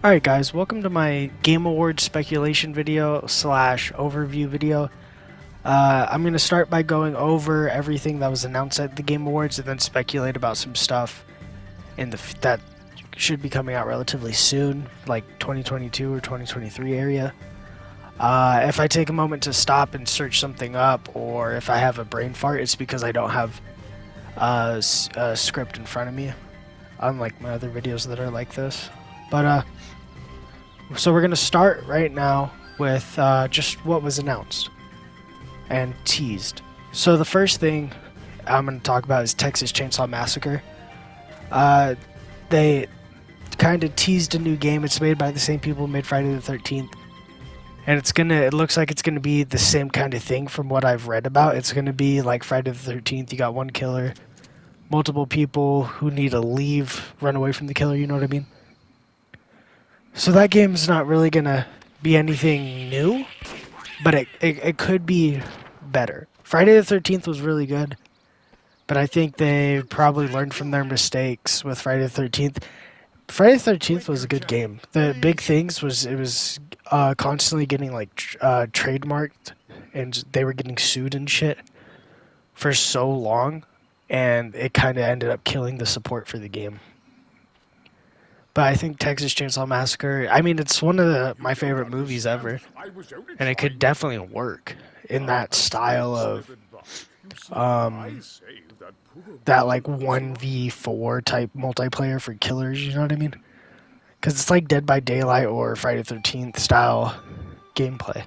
Alright guys, welcome to my Game Awards speculation video slash overview video. I'm going to start by going over everything that was announced at the Game Awards and then speculate about some stuff that should be coming out relatively soon, like 2022 or 2023 area. If I take a moment to stop and search something up, or if I have a brain fart, it's because I don't have a script in front of me, unlike my other videos that are like this. But so we're going to start right now with just what was announced and teased. So the first thing I'm going to talk about is Texas Chainsaw Massacre. They kind of teased a new game. It's made by the same people who made Friday the 13th. And it looks like it's going to be the same kind of thing from what I've read about. It's going to be like Friday the 13th. You got one killer, multiple people who need to leave, run away from the killer, you know what I mean? So that game's not really going to be anything new, but it could be better. Friday the 13th was really good, but I think they probably learned from their mistakes with Friday the 13th. Friday the 13th was a good game. The big things was it was constantly getting like trademarked, and they were getting sued and shit for so long, and it kind of ended up killing the support for the game. But I think Texas Chainsaw Massacre, I mean, it's one of my favorite movies ever, and it could definitely work in that style of that like 1v4 type multiplayer for killers, you know what I mean? Because it's like Dead by Daylight or Friday the 13th style gameplay.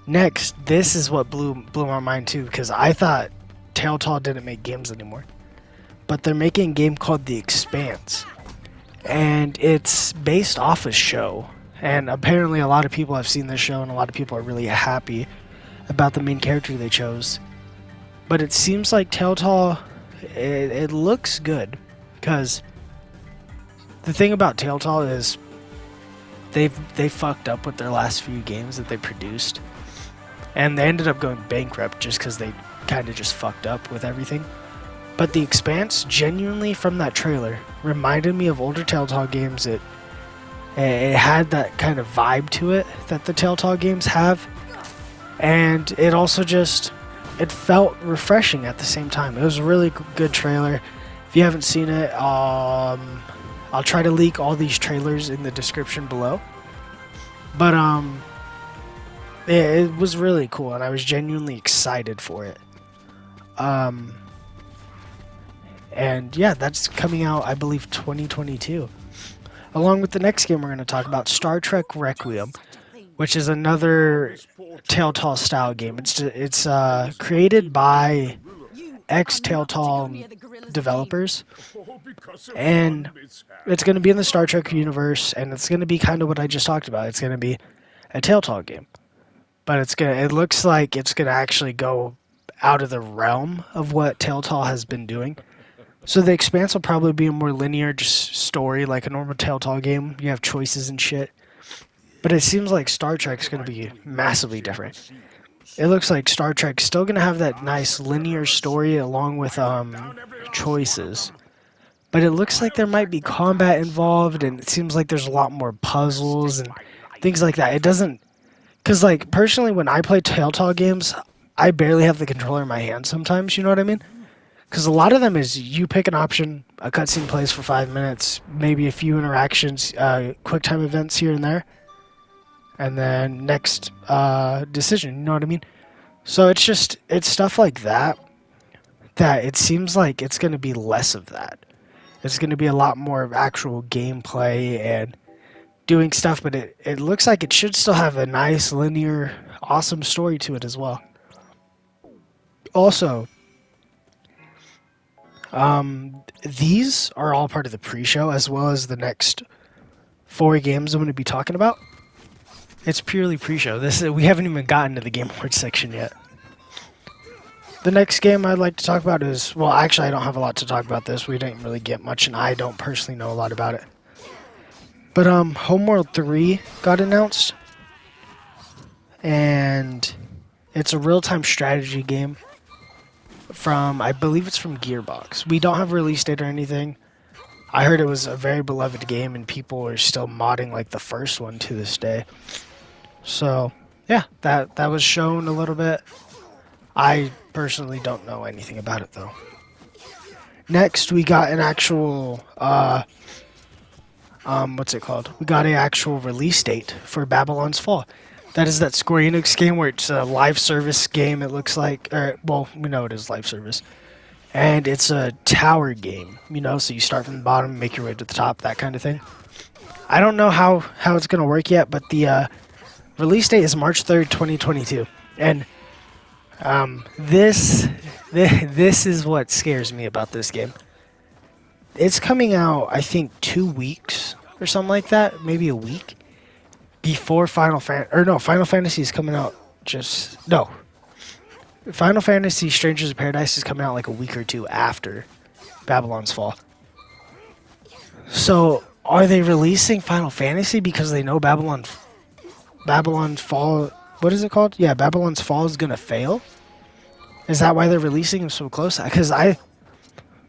Next, this is what blew my mind too, because I thought Telltale didn't make games anymore. But they're making a game called The Expanse. And it's based off a show. And apparently a lot of people have seen this show, and a lot of people are really happy about the main character they chose. But it seems like Telltale, it looks good. Because the thing about Telltale is they fucked up with their last few games that they produced. And they ended up going bankrupt just because they kind of just fucked up with everything. But The Expanse, genuinely from that trailer, reminded me of older Telltale games. It had that kind of vibe to it that the Telltale games have. And it also it felt refreshing at the same time. It was a really good trailer. If you haven't seen it, I'll try to leak all these trailers in the description below. But it was really cool, and I was genuinely excited for it. And yeah, that's coming out, I believe, 2022. Along with the next game we're going to talk about, Star Trek Requiem, which is another Telltale style game. It's created by ex-Telltale developers, and it's going to be in the Star Trek universe, and it's going to be kind of what I just talked about. It's going to be a Telltale game, but it looks like it's going to actually go out of the realm of what Telltale has been doing. So The Expanse will probably be a more linear just story, like a normal Telltale game. You have choices and shit. But it seems like Star Trek's going to be massively different. It looks like Star Trek's still going to have that nice linear story along with choices. But it looks like there might be combat involved, and it seems like there's a lot more puzzles and things like that. It doesn't... Because, like, personally, when I play Telltale games, I barely have the controller in my hand sometimes, you know what I mean? Because a lot of them is you pick an option, a cutscene plays for 5 minutes, maybe a few interactions, quick time events here and there, and then next decision, you know what I mean? So it's stuff like that it seems like it's going to be less of that. It's going to be a lot more of actual gameplay and doing stuff, but it looks like it should still have a nice, linear, awesome story to it as well. Also, these are all part of the pre-show, as well as the next 4 games I'm going to be talking about. It's purely pre-show. We haven't even gotten to the Game Awards section yet. The next game I'd like to talk about is... Well, actually, I don't have a lot to talk about this. We didn't really get much, and I don't personally know a lot about it. But, Homeworld 3 got announced. And it's a real-time strategy game. I believe it's from Gearbox. We don't have a release date or anything. I heard it was a very beloved game, and people are still modding like the first one to this day. So yeah, that was shown a little bit. I personally don't know anything about it though. Next, we got an actual what's it called? We got an actual release date for Babylon's Fall. That is that Square Enix game where it's a live service game. It looks like, or well, we know it is live service, and it's a tower game. You know, so you start from the bottom, make your way to the top, that kind of thing. I don't know how it's gonna work yet, but the release date is March 3rd, 2022, and this is what scares me about this game. It's coming out, I think, 2 weeks or something like that, maybe a week before Final Fantasy is coming out. Final Fantasy Strangers of Paradise is coming out like a week or two after Babylon's Fall. So, are they releasing Final Fantasy because they know Babylon's Fall? What is it called? Yeah, Babylon's Fall is gonna fail. Is that why they're releasing them so close? Because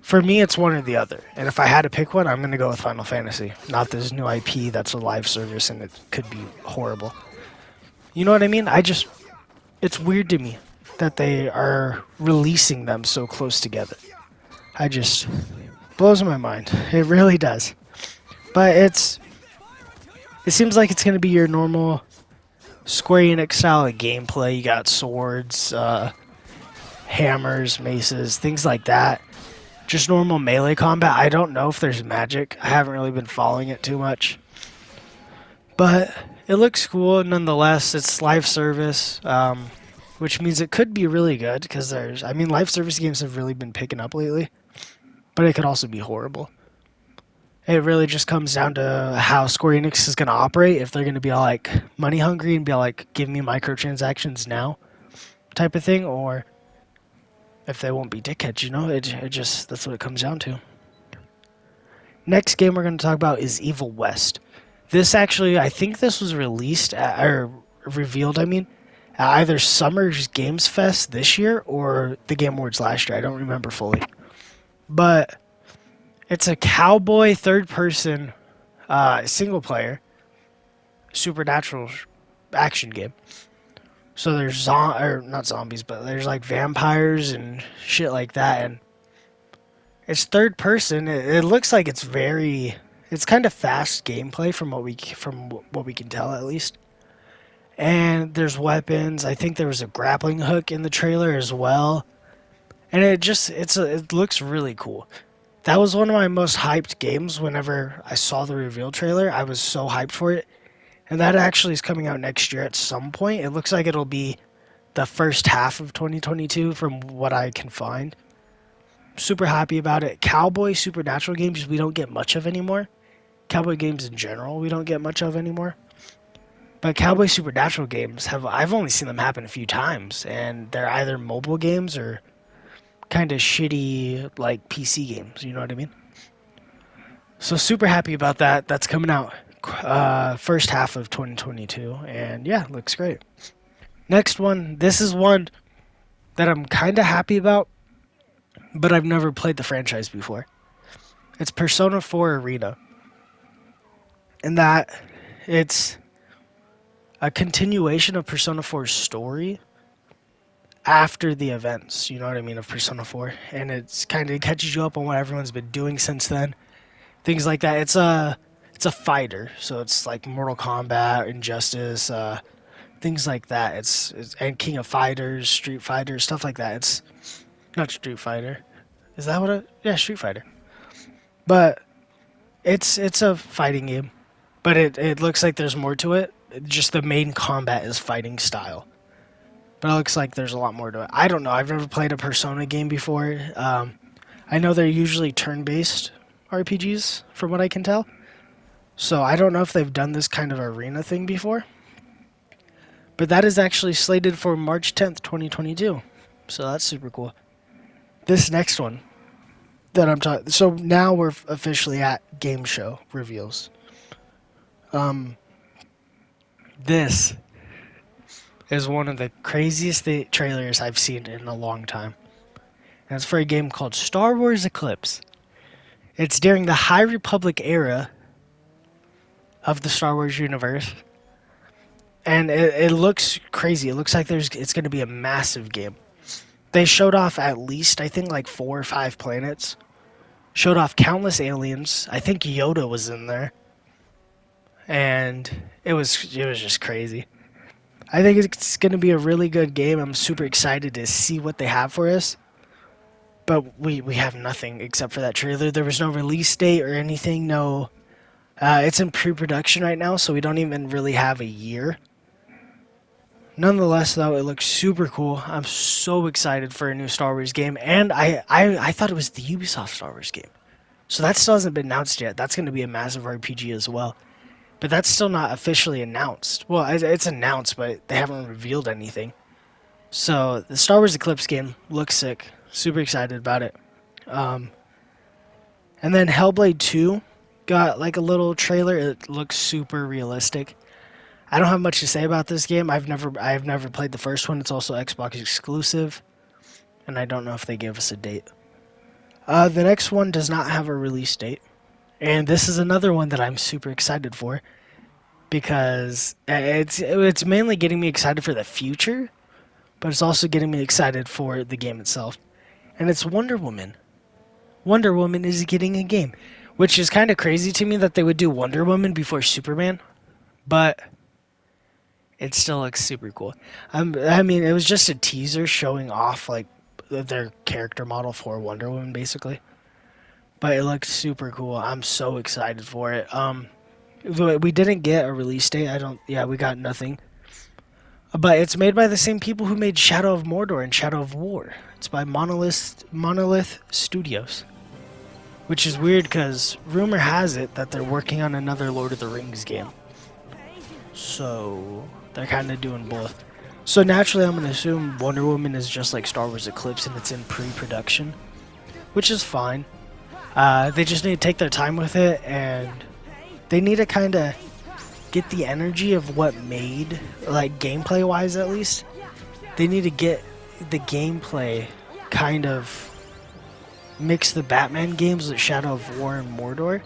for me, it's one or the other. And if I had to pick one, I'm going to go with Final Fantasy. Not this new IP that's a live service and it could be horrible. You know what I mean? It's weird to me that they are releasing them so close together. Blows my mind. It really does. But it seems like it's going to be your normal Square Enix style of gameplay. You got swords, hammers, maces, things like that. Just normal melee combat. I don't know if there's magic. I haven't really been following it too much. But it looks cool nonetheless. It's live service, which means it could be really good because live service games have really been picking up lately. But it could also be horrible. It really just comes down to how Square Enix is going to operate. If they're going to be all like money hungry and be like, give me microtransactions now type of thing, or if they won't be dickheads, you know? That's what it comes down to. Next game we're going to talk about is Evil West. This actually, I think this was revealed, at either Summer's Games Fest this year or the Game Awards last year. I don't remember fully. But it's a cowboy third-person single-player supernatural action game. So there's not zombies, but there's like vampires and shit like that, and it's third person. It looks like it's kind of fast gameplay from what we can tell at least. And there's weapons. I think there was a grappling hook in the trailer as well, and it looks really cool. That was one of my most hyped games. Whenever I saw the reveal trailer, I was so hyped for it. And that actually is coming out next year at some point. It looks like it'll be the first half of 2022 from what I can find. Super happy about it. Cowboy supernatural games we don't get much of anymore. Cowboy games in general we don't get much of anymore. But cowboy supernatural games I've only seen them happen a few times, and they're either mobile games or kind of shitty like PC games, you know what I mean? So super happy about that. That's coming out first half of 2022, and yeah, looks great. Next one, this is one that I'm kind of happy about, but I've never played the franchise before. It's Persona 4 Arena, and that it's a continuation of Persona 4's story after the events, you know what I mean, of Persona 4, and it's kind of catches you up on what everyone's been doing since then, things like that. It's a fighter, so it's like Mortal Kombat, Injustice, things like that. It's and King of Fighters, Street Fighter, stuff like that. It's not Street Fighter. Is that what it? Yeah, Street Fighter. But it's a fighting game, but it looks like there's more to it. Just the main combat is fighting style, but it looks like there's a lot more to it. I don't know. I've never played a Persona game before. I know they're usually turn-based RPGs, from what I can tell. So I don't know if they've done this kind of arena thing before. But that is actually slated for March 10th, 2022. So that's super cool. This next one that I'm talking... So now we're officially at game show reveals. This is one of the craziest trailers I've seen in a long time. And it's for a game called Star Wars Eclipse. It's during the High Republic era of the Star Wars universe, and it looks crazy. It looks like it's going to be a massive game. They showed off at least, I think, like 4 or 5 planets. Showed off countless aliens. I think Yoda was in there, and it was just crazy. I think it's going to be a really good game. I'm super excited to see what they have for us. But we have nothing except for that trailer. There was no release date or anything. No, it's in pre-production right now, so we don't even really have a year. Nonetheless, though, it looks super cool. I'm so excited for a new Star Wars game, and I thought it was the Ubisoft Star Wars game. So that still hasn't been announced yet. That's going to be a massive RPG as well. But that's still not officially announced. Well, it's announced, but they haven't revealed anything. So the Star Wars Eclipse game looks sick. Super excited about it. And then Hellblade 2 got like a little trailer. It looks super realistic. I don't have much to say about this game. I've never played the first one. It's also Xbox exclusive, and I don't know if they gave us a date. The next one does not have a release date, and this is another one that I'm super excited for because it's mainly getting me excited for the future, but it's also getting me excited for the game itself. And it's Wonder Woman. Wonder Woman is getting a game, which is kind of crazy to me that they would do Wonder Woman before Superman, but it still looks super cool. I mean, it was just a teaser showing off like their character model for Wonder Woman, basically. But it looks super cool. I'm so excited for it. We didn't get a release date. We got nothing. But it's made by the same people who made Shadow of Mordor and Shadow of War. It's by Monolith Studios. Which is weird because rumor has it that they're working on another Lord of the Rings game. So they're kind of doing both. So naturally I'm going to assume Wonder Woman is just like Star Wars Eclipse and it's in pre-production. Which is fine. They just need to take their time with it, and they need to kind of get the energy of what made, like gameplay wise at least, they need to get the gameplay kind of mix the Batman games with Shadow of War and Mordor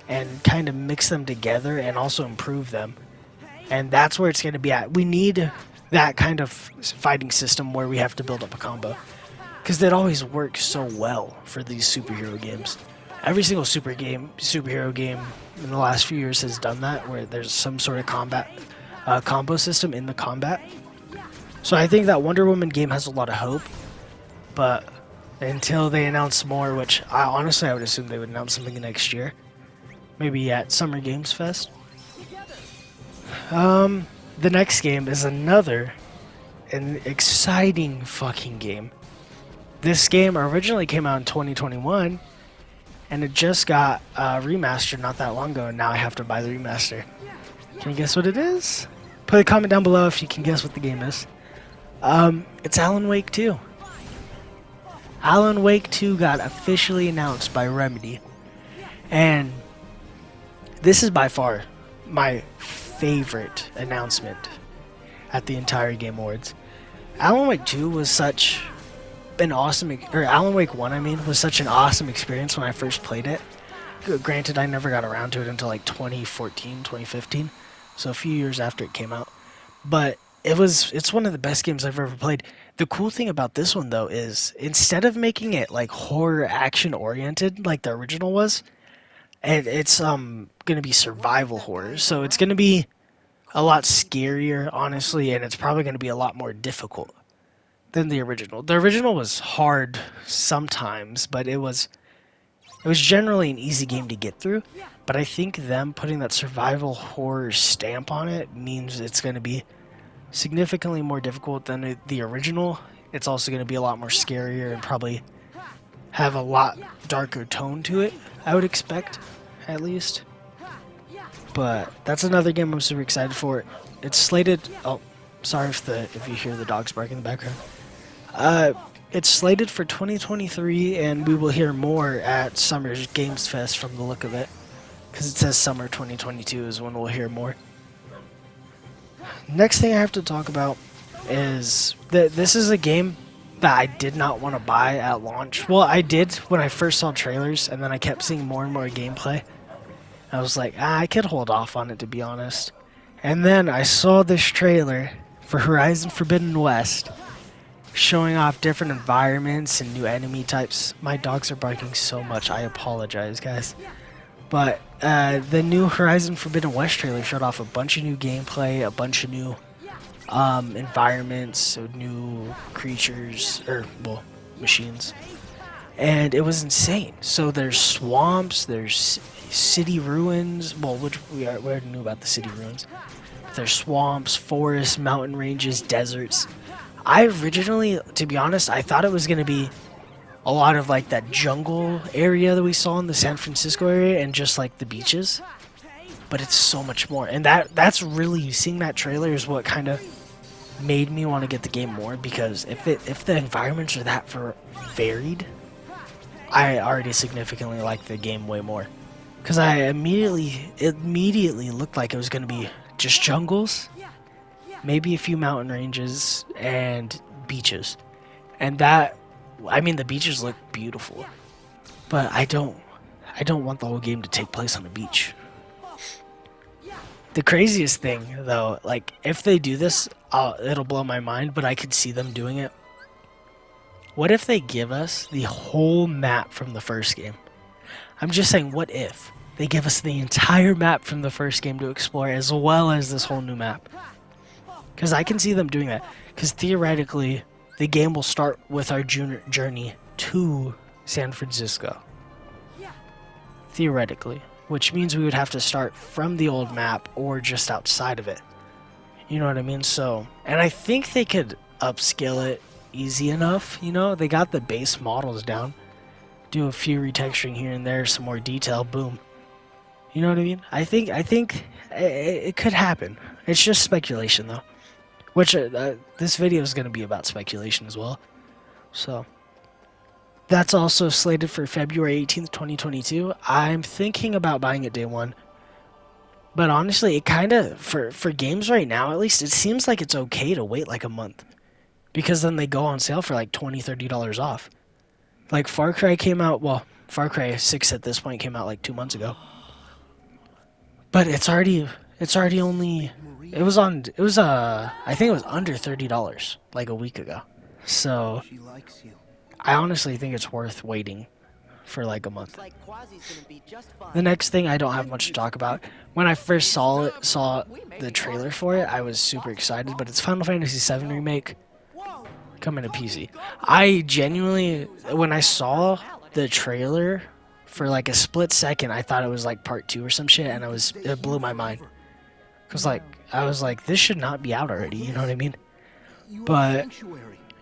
and kind of mix them together and also improve them. And that's where it's going to be at. We need that kind of fighting system where we have to build up a combo, because it always works so well for these superhero games. Every single superhero game in the last few years has done that, where there's some sort of combo system in the combat. So I think that Wonder Woman game has a lot of hope, but until they announce more, which I would assume they would announce something next year, maybe at Summer Games Fest. The next game is an exciting fucking game. This game originally came out in 2021, and it just got remastered not that long ago, and now I have to buy the remaster. Can you guess what it is? Put a comment down below if you can guess what the game is. It's Alan Wake 2. Alan Wake 2 got officially announced by Remedy, and this is by far my favorite announcement at the entire Game Awards. Alan Wake 2 was such an awesome, or Alan Wake 1 I mean, was such an awesome experience when I first played it. Granted, I never got around to it until like 2014, 2015, so a few years after it came out. But it's one of the best games I've ever played. The cool thing about this one though is instead of making it like horror action oriented like the original was, it's gonna be survival horror. So it's gonna be a lot scarier, honestly, and it's probably gonna be a lot more difficult than the original. The original was hard sometimes, but it was generally an easy game to get through. But I think them putting that survival horror stamp on it means it's going to be significantly more difficult than the original. It's also going to be a lot more scarier and probably have a lot darker tone to it, I would expect, at least. But that's another game I'm super excited for. It's slated... Oh, sorry if you hear the dogs barking in the background. It's slated for 2023, and we will hear more at Summer Games Fest from the look of it, because it says summer 2022 is when we'll hear more. Next thing I have to talk about is that this is a game that I did not want to buy at launch. Well, I did when I first saw trailers, and then I kept seeing more and more gameplay. I was like, I could hold off on it, to be honest. And then I saw this trailer for Horizon Forbidden West, showing off different environments and new enemy types. My dogs are barking so much, I apologize, guys. But the new Horizon Forbidden West trailer showed off a bunch of new gameplay, a bunch of new environments, so new creatures, or, well, machines. And it was insane. So there's swamps, there's city ruins. Well, which we already knew about the city ruins. There's swamps, forests, mountain ranges, deserts. I originally, to be honest, I thought it was going to be a lot of like that jungle area that we saw in the San Francisco area and just like the beaches. But it's so much more. And that's really, seeing that trailer is what kind of made me want to get the game more, because if the environments are that varied, I already significantly like the game way more. Because it immediately looked like it was going to be just jungles, maybe a few mountain ranges, and beaches. And that, I mean, the beaches look beautiful, but I don't want the whole game to take place on a beach. The craziest thing, though, like, if they do this, it'll blow my mind, but I could see them doing it. What if they give us the whole map from the first game? I'm just saying, what if they give us the entire map from the first game to explore, as well as this whole new map? Because I can see them doing that. Because theoretically, the game will start with our journey to San Francisco. Theoretically. Which means we would have to start from the old map or just outside of it. You know what I mean? So, and I think they could upscale it easy enough, you know? They got the base models down. Do a few retexturing here and there, some more detail, boom. You know what I mean? I think it could happen. It's just speculation, though. Which, this video is going to be about speculation as well. So, that's also slated for February 18th, 2022. I'm thinking about buying it day one. But honestly, it kind of, for games right now at least, it seems like it's okay to wait like a month. Because then they go on sale for like $20, $30 off. Like Far Cry came out, well, Far Cry 6 at this point came out like 2 months ago. But it's already only, I think it was under $30 like a week ago. So, I honestly think it's worth waiting for like a month. The next thing I don't have much to talk about. When I first saw the trailer for it, I was super excited, but it's Final Fantasy VII Remake coming to PC. I genuinely, when I saw the trailer for like a split second, I thought it was like part 2 or some shit, and it blew my mind. Cause like, I was like, this should not be out already, you know what I mean? But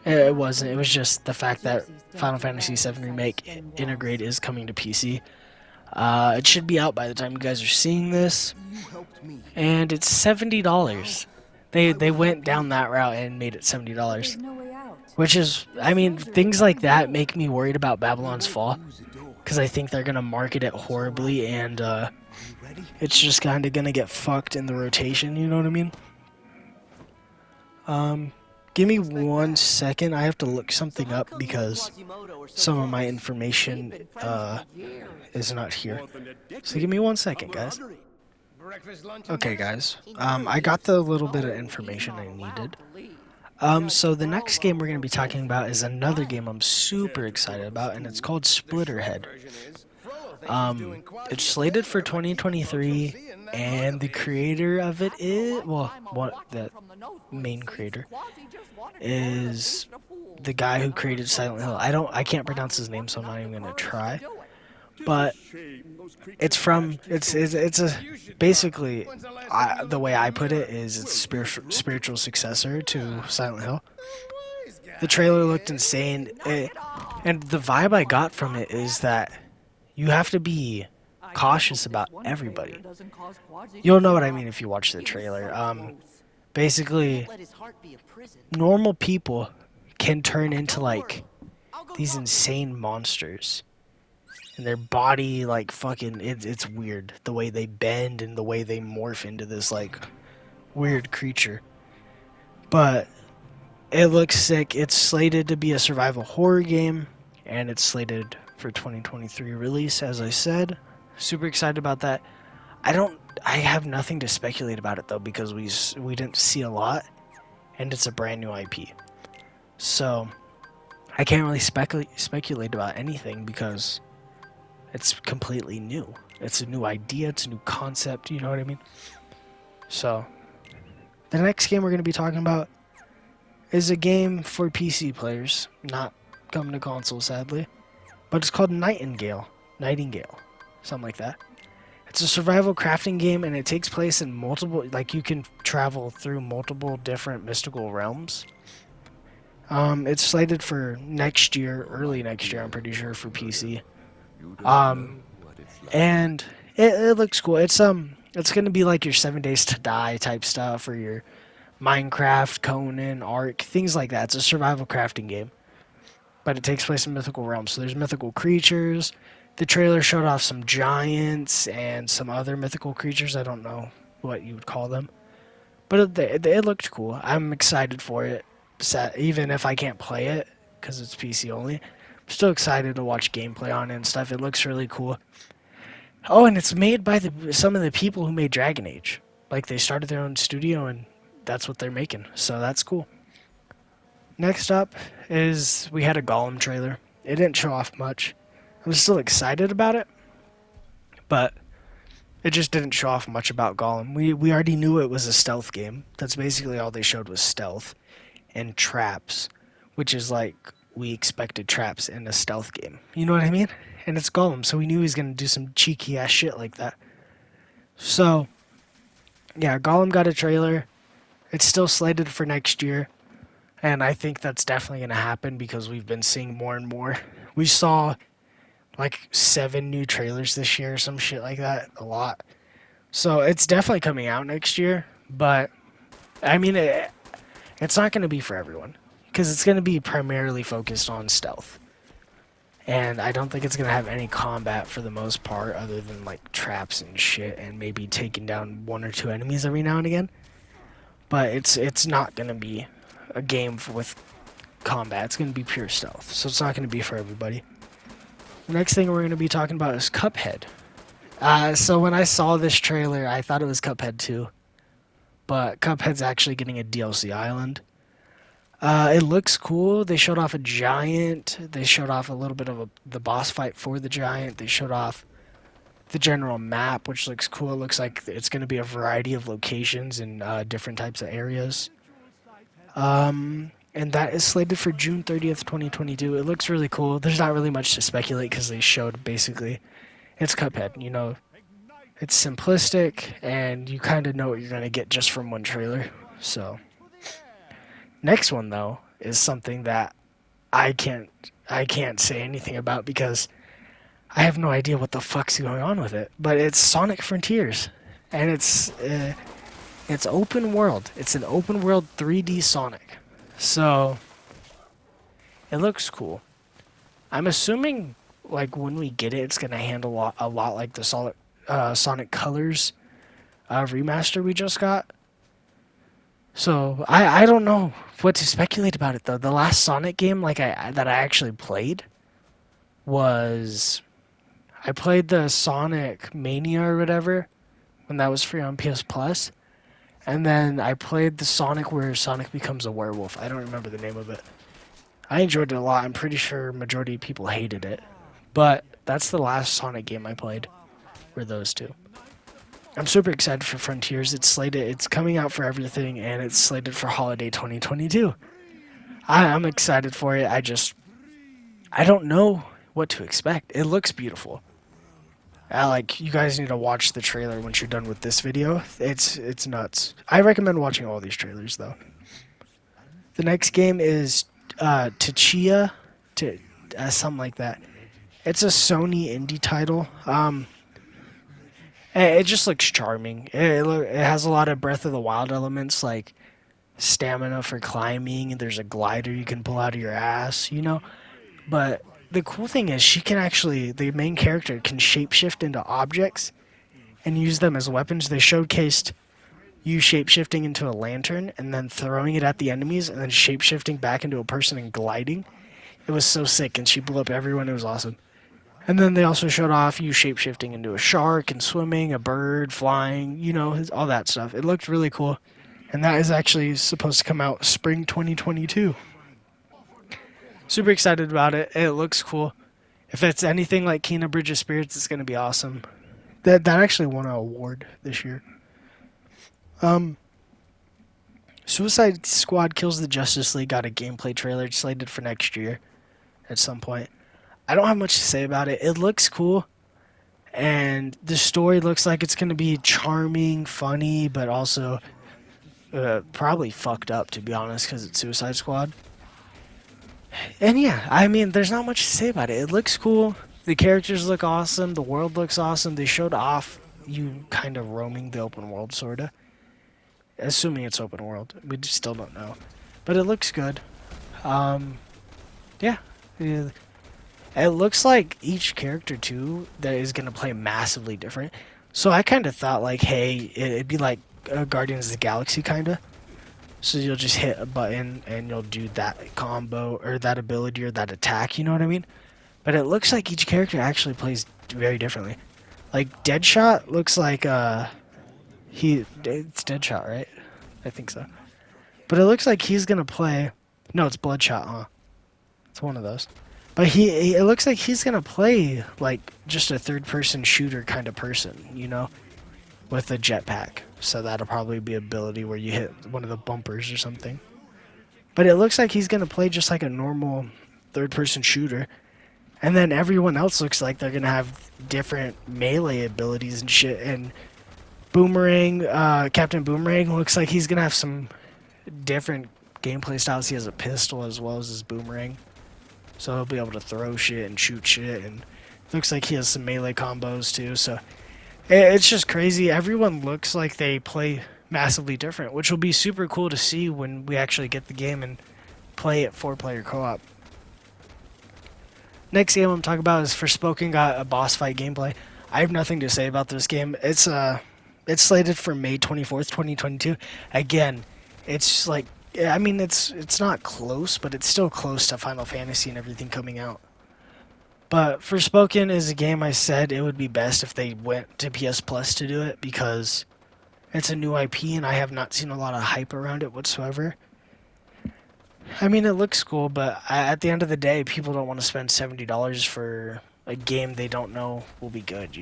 it wasn't. It was just the fact that Final Fantasy VII Remake Integrate is coming to PC. It should be out by the time you guys are seeing this. And it's $70. They went down that route and made it $70. Which is, I mean, things like that make me worried about Babylon's Fall. Because I think they're going to market it horribly, and it's just kind of going to get fucked in the rotation, you know what I mean? Give me 1 second. I have to look something up because some of my information is not here. So give me 1 second, guys. Okay, guys. I got the little bit of information I needed. So the next game we're going to be talking about is another game I'm super excited about, and it's called Splitterhead. It's slated for 2023, and the creator of it is, well, the main creator is the guy who created Silent Hill. I can't pronounce his name, so I'm not even gonna try. But it's basically, the way I put it is it's spiritual successor to Silent Hill. The trailer looked insane, and the vibe I got from it is that you have to be cautious about everybody. You'll know what I mean if you watch the trailer. Basically, normal people can turn into like these insane monsters. And their body, like, fucking, it's weird. The way they bend and the way they morph into this, like, weird creature. But it looks sick. It's slated to be a survival horror game, and it's slated for 2023 release, as I said. Super excited about that. I have nothing to speculate about it though, because we didn't see a lot, and it's a brand new IP. So I can't really speculate about anything because it's completely new. It's a new idea, it's a new concept, you know what I mean? So the next game we're going to be talking about is a game for PC players, not coming to console sadly, but it's called Nightingale, something like that. It's a survival crafting game, and it takes place in multiple, like you can travel through multiple different mystical realms. It's slated for next year, early next year, I'm pretty sure, for PC. And it looks cool. It's gonna be like your 7 Days to Die type stuff, or your Minecraft, Conan, Ark, things like that. It's a survival crafting game, but it takes place in mythical realms. So there's mythical creatures. The trailer showed off some giants and some other mythical creatures. I don't know what you would call them, but it looked cool. I'm excited for it, even if I can't play it because it's PC only. I'm still excited to watch gameplay on it and stuff. It looks really cool. Oh, and it's made by some of the people who made Dragon Age. Like, they started their own studio, and that's what they're making. So that's cool. Next up is we had a Gollum trailer. It didn't show off much. I was still excited about it, but it just didn't show off much about Gollum. We already knew it was a stealth game. That's basically all they showed was stealth and traps, which is like we expected traps in a stealth game. You know what I mean? And it's Gollum, so we knew he was going to do some cheeky ass shit like that. So, yeah, Gollum got a trailer. It's still slated for next year, and I think that's definitely going to happen because we've been seeing more and more. We saw like 7 new trailers this year, some shit like that, a lot. So it's definitely coming out next year, but I mean, it's not going to be for everyone because it's going to be primarily focused on stealth. And I don't think it's going to have any combat for the most part other than like traps and shit and maybe taking down 1 or 2 enemies every now and again. But it's not going to be a game with combat. It's going to be pure stealth. So it's not going to be for everybody. The next thing we're going to be talking about is Cuphead. So when I saw this trailer, I thought it was Cuphead 2. But Cuphead's actually getting a DLC island. It looks cool. They showed off a giant. They showed off a little bit of the boss fight for the giant. They showed off the general map, which looks cool. It looks like it's going to be a variety of locations and different types of areas. And that is slated for June 30th, 2022. It looks really cool. There's not really much to speculate because they showed basically it's Cuphead. You know, it's simplistic and you kind of know what you're going to get just from one trailer. So next one though is something that I can't say anything about because I have no idea what the fuck's going on with it. But it's Sonic Frontiers, and it's open world. It's an open world 3D Sonic. So it looks cool. I'm assuming like when we get it, it's gonna handle a lot like the Sonic Colors remaster we just got. So I don't know what to speculate about it though. The last Sonic game that I actually played was I played the Sonic Mania or whatever when that was free on PS Plus. And then I played the Sonic where Sonic becomes a werewolf. I don't remember the name of it. I enjoyed it a lot. I'm pretty sure majority of people hated it. But that's the last Sonic game I played, were those two. I'm super excited for Frontiers. It's coming out for everything, and it's slated for holiday 2022. I'm excited for it. I don't know what to expect. It looks beautiful. You guys need to watch the trailer once you're done with this video. It's nuts. I recommend watching all these trailers though. The next game is Tchia, something like that. It's a Sony indie title. It just looks charming. It has a lot of Breath of the Wild elements, like stamina for climbing. There's a glider you can pull out of your ass, you know. But the cool thing is the main character can shapeshift into objects and use them as weapons. They showcased you shapeshifting into a lantern and then throwing it at the enemies and then shapeshifting back into a person and gliding. It was so sick, and she blew up everyone. It was awesome. And then they also showed off you shapeshifting into a shark and swimming, a bird, flying, all that stuff. It looked really cool. And that is actually supposed to come out spring 2022. Super excited about it. It looks cool. If it's anything like Kena Bridge of Spirits, it's going to be awesome. That actually won an award this year. Suicide Squad Kills the Justice League got a gameplay trailer slated for next year at some point. I don't have much to say about it. It looks cool, and the story looks like it's going to be charming, funny, but also probably fucked up, to be honest, because it's Suicide Squad. And yeah, I mean, there's not much to say about it. It looks cool. The characters look awesome. The world looks awesome. They showed off you kind of roaming the open world, sort of. Assuming it's open world. We just still don't know. But it looks good. Yeah. It looks like each character, too, that is going to play massively different. So I kind of thought, like, hey, it'd be like Guardians of the Galaxy, kind of. So you'll just hit a button and you'll do that combo or that ability or that attack, you know what I mean? But it looks like each character actually plays very differently. Like Deadshot looks like it's Deadshot, right? I think so. But it looks like he's gonna play. No, it's Bloodshot, huh? It's one of those. But it looks like he's gonna play like just a third-person shooter kind of person, with a jetpack. So that'll probably be an ability where you hit one of the bumpers or something. But it looks like he's gonna play just like a normal third-person shooter. And then everyone else looks like they're gonna have different melee abilities and shit. And Captain Boomerang looks like he's gonna have some different gameplay styles. He has a pistol as well as his boomerang, so he'll be able to throw shit and shoot shit. And looks like he has some melee combos too. So it's just crazy. Everyone looks like they play massively different, which will be super cool to see when we actually get the game and play it 4-player co-op. Next game I'm talking about is Forspoken. Got a boss fight gameplay. I have nothing to say about this game. It's slated for May 24th, 2022. Again, it's like, I mean, it's not close, but it's still close to Final Fantasy and everything coming out. But Forspoken is a game I said it would be best if they went to PS Plus to do it, because it's a new IP and I have not seen a lot of hype around it whatsoever. I mean, it looks cool, but at the end of the day, people don't want to spend $70 for a game they don't know will be good,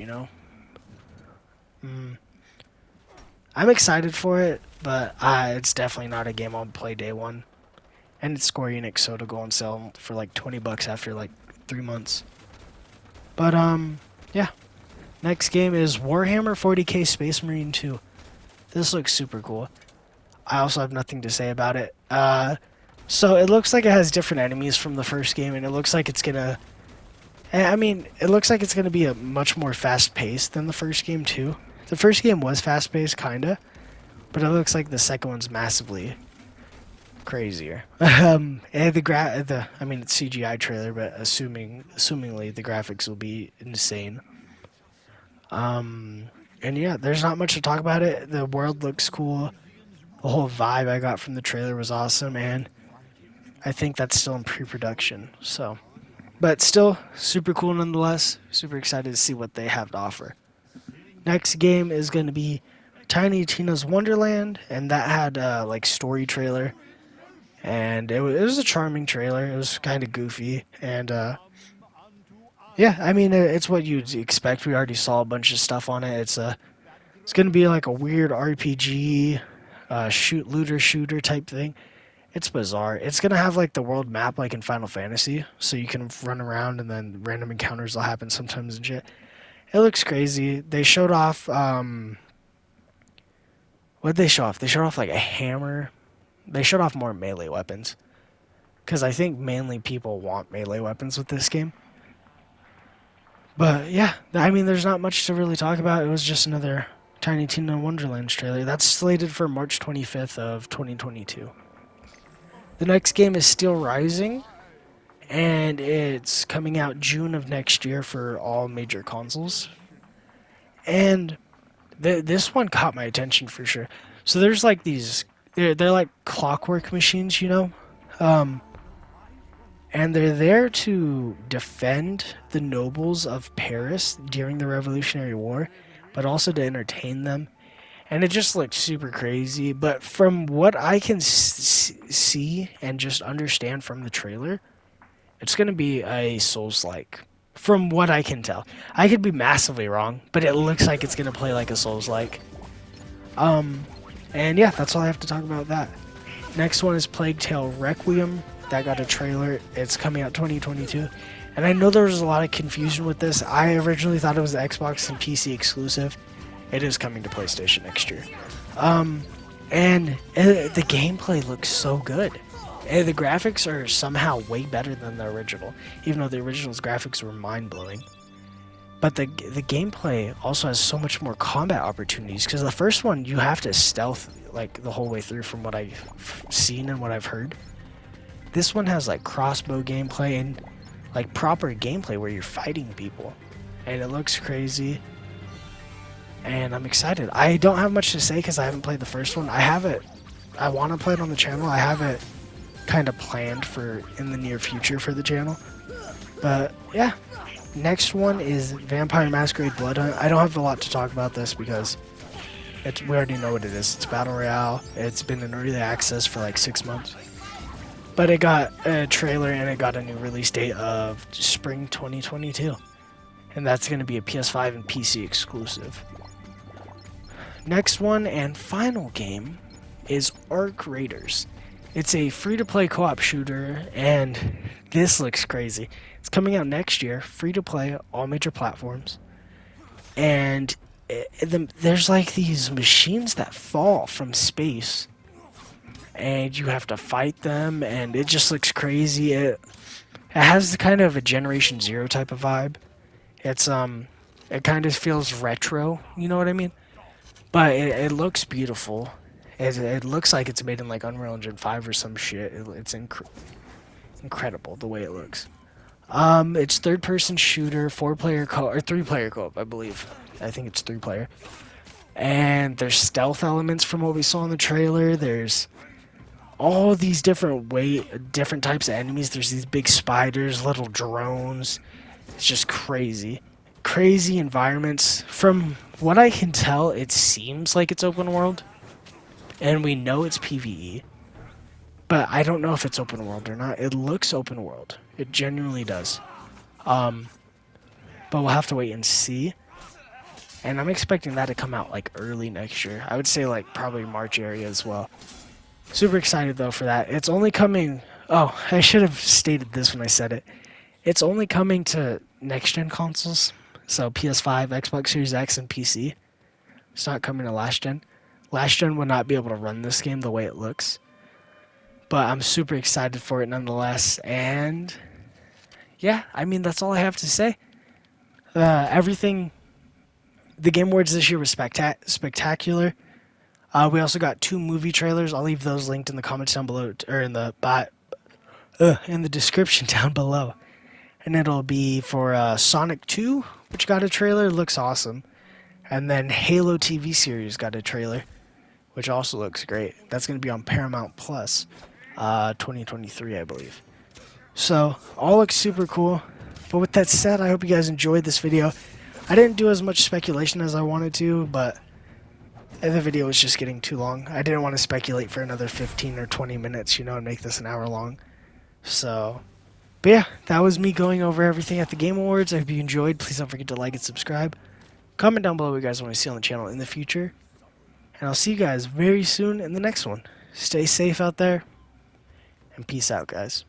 I'm excited for it, but it's definitely not a game I'll play day one. And it's Square Enix, so it'll go on sale for like $20 after like 3 months. But yeah. Next game is Warhammer 40k Space Marine 2. This looks super cool. I also have nothing to say about it. So it looks like it has different enemies from the first game, and it looks like it's gonna... it looks like it's gonna be a much more fast-paced than the first game too. The first game was fast-paced, kinda, but it looks like the second one's massively crazier. And it's CGI trailer, but assumingly the graphics will be insane. And yeah, there's not much to talk about it. The world looks cool. The whole vibe I got from the trailer was awesome, and I think that's still in pre-production. So, but still super cool nonetheless. Super excited to see what they have to offer. Next game is going to be Tiny Tina's Wonderland, and that had like story trailer, and it was a charming trailer. It was kind of goofy, and yeah, I mean it's what you'd expect. We already saw a bunch of stuff on it. It's going to be like a weird RPG, looter shooter type thing. It's bizarre. It's going to have like the world map like in Final Fantasy, so you can run around and then random encounters will happen sometimes and shit. It looks crazy. They showed off, what did they show off? They showed off like a hammer. They showed off more melee weapons, because I think mainly people want melee weapons with this game. But yeah, I mean, there's not much to really talk about. It was just another Tiny Tina Wonderlands trailer. That's slated for March 25th of 2022. The next game is Steel Rising, and it's coming out June of next year for all major consoles. And this one caught my attention for sure. So there's like these, they're like clockwork machines, you know? Um, and they're there to defend the nobles of Paris during the Revolutionary War, but also to entertain them. And it just looks super crazy. But from what I can see and just understand from the trailer, it's going to be a Souls-like. From what I can tell, I could be massively wrong, but it looks like it's going to play like a Souls-like. And yeah, that's all I have to talk about that. Next one is Plague Tale Requiem. That got a trailer. It's coming out 2022. And I know there was a lot of confusion with this. I originally thought it was the Xbox and PC exclusive. It is coming to PlayStation next year. And the gameplay looks so good. And the graphics are somehow way better than the original, even though the original's graphics were mind-blowing. But the gameplay also has so much more combat opportunities, because the first one you have to stealth like the whole way through from what I've seen and what I've heard. This one has like crossbow gameplay and like proper gameplay where you're fighting people, and it looks crazy. And I'm excited. I don't have much to say because I haven't played the first one. I want to play it on the channel. I have it kind of planned for in the near future for the channel. But yeah, next one is Vampire Masquerade Bloodhound. I don't have a lot to talk about this because we already know what it is. It's Battle Royale. It's been in early access for like 6 months. But it got a trailer and it got a new release date of spring 2022. And that's going to be a PS5 and PC exclusive. Next one and final game is Arc Raiders. It's a free-to-play co-op shooter, and this looks crazy. It's coming out next year, free-to-play, all major platforms. And there's like these machines that fall from space, and you have to fight them, and it just looks crazy. It has the kind of a Generation Zero type of vibe. It's it kind of feels retro, you know what I mean? But it looks beautiful. It looks like it's made in like Unreal Engine 5 or some shit. It's incredible the way it looks. It's third-person shooter, 4-player co or 3-player co-op, I believe. I think it's 3-player. And there's stealth elements from what we saw in the trailer. There's all these different types of enemies. There's these big spiders, little drones. It's just crazy. Crazy environments. From what I can tell, it seems like it's open world. And we know it's PvE. But I don't know if it's open world or not. It looks open world. It genuinely does. But we'll have to wait and see. And I'm expecting that to come out like early next year. I would say like probably March area as well. Super excited though for that. It's only coming... Oh, I should have stated this when I said it. It's only coming to next-gen consoles. So PS5, Xbox Series X, and PC. It's not coming to last-gen. Last-gen would not be able to run this game the way it looks. But I'm super excited for it nonetheless. And yeah, I mean, that's all I have to say. Everything... The Game Awards this year was spectacular. We also got 2 movie trailers. I'll leave those linked in the comments down below, or in the description down below. And it'll be for Sonic 2, which got a trailer. It looks awesome. And then Halo TV series got a trailer, which also looks great. That's going to be on Paramount Plus, 2023, I believe. So, all looks super cool. But with that said, I hope you guys enjoyed this video. I didn't do as much speculation as I wanted to, but the video was just getting too long. I didn't want to speculate for another 15 or 20 minutes, you know, and make this an hour long. So... But yeah, that was me going over everything at the Game Awards. I hope you enjoyed. Please don't forget to like and subscribe. Comment down below what you guys want to see on the channel in the future. And I'll see you guys very soon in the next one. Stay safe out there. And peace out, guys.